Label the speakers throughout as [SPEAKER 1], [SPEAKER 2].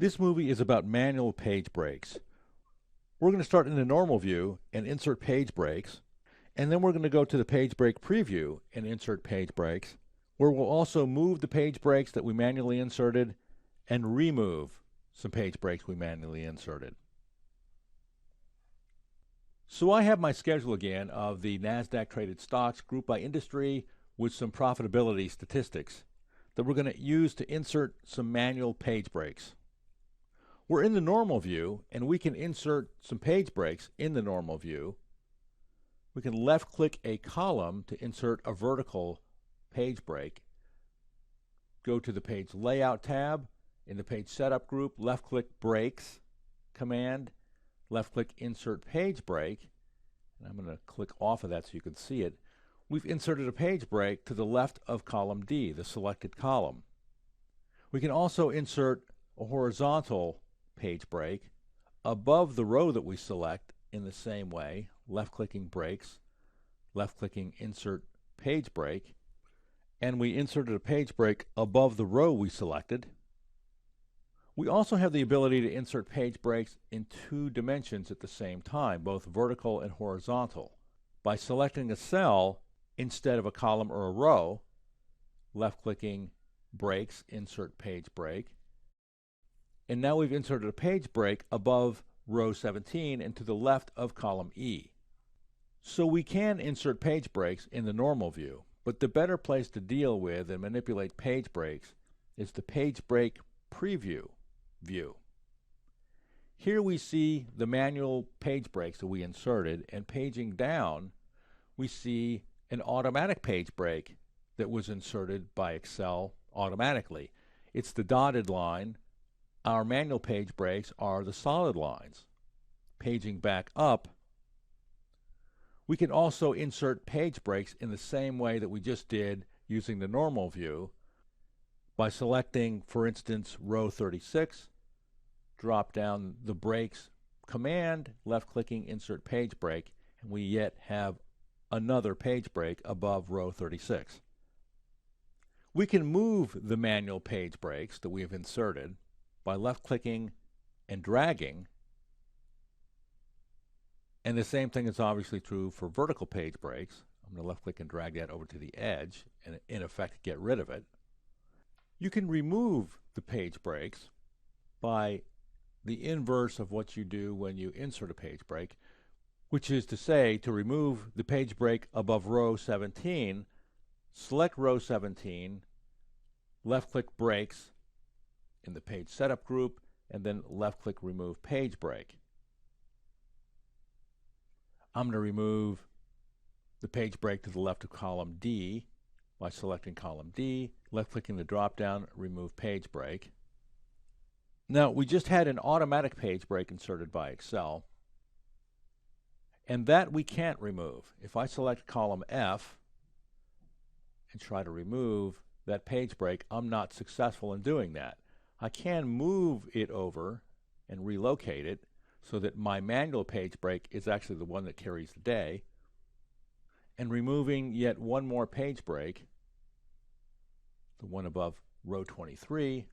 [SPEAKER 1] This movie is about manual page breaks. We're going to start in the normal view and insert page breaks, and then we're going to go to the page break preview and insert page breaks, where we'll also move the page breaks that we manually inserted and remove some page breaks we manually inserted. So I have my schedule again of the NASDAQ traded stocks grouped by industry with some profitability statistics that we're going to use to insert some manual page breaks. We're in the normal view, and we can insert some page breaks in the normal view. We can left-click a column to insert a vertical page break. Go to the Page Layout tab. In the Page Setup group, left-click Breaks command, left-click Insert Page Break. And I'm going to click off of that so you can see it. We've inserted a page break to the left of column D, the selected column. We can also insert a horizontal page break above the row that we select in the same way, left-clicking Breaks, left-clicking Insert Page Break, and we inserted a page break above the row we selected. We also have the ability to insert page breaks in two dimensions at the same time, both vertical and horizontal. By selecting a cell instead of a column or a row, left-clicking Breaks, Insert Page Break, and now we've inserted a page break above row 17 and to the left of column E. So we can insert page breaks in the normal view, but the better place to deal with and manipulate page breaks is the Page Break Preview view. Here we see the manual page breaks that we inserted, and paging down we see an automatic page break that was inserted by Excel automatically. It's the dotted line. Our manual page breaks are the solid lines. Paging back up, we can also insert page breaks in the same way that we just did using the normal view by selecting, for instance, row 36, drop down the Breaks command, left-clicking Insert Page Break, and we yet have another page break above row 36. We can move the manual page breaks that we have inserted by left-clicking and dragging, and the same thing is obviously true for vertical page breaks. I'm going to left-click and drag that over to the edge and in effect get rid of it. You can remove the page breaks by the inverse of what you do when you insert a page break, which is to say, to remove the page break above row 17, select row 17, left-click Breaks in the Page Setup group, and then left-click Remove Page Break. I'm going to remove the page break to the left of column D by selecting column D, left-clicking the drop-down, Remove Page Break. Now, we just had an automatic page break inserted by Excel, and that we can't remove. If I select column F and try to remove that page break, I'm not successful in doing that. I can move it over and relocate it so that my manual page break is actually the one that carries the day. And removing yet one more page break, the one above row 23,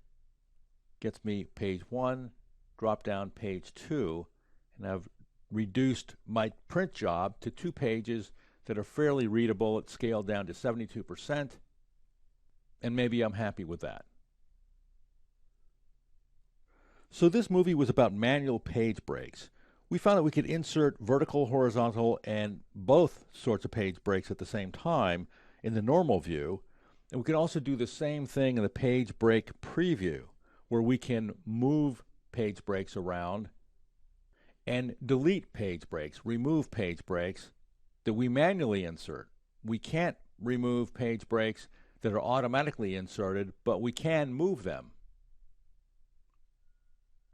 [SPEAKER 1] gets me page 1, drop down page 2, and I've reduced my print job to 2 pages that are fairly readable. It's scaled down to 72%, and maybe I'm happy with that. So this movie was about manual page breaks. We found that we could insert vertical, horizontal, and both sorts of page breaks at the same time in the normal view, and we can also do the same thing in the page break preview, where we can move page breaks around and delete page breaks, remove page breaks that we manually insert. We can't remove page breaks that are automatically inserted, but we can move them.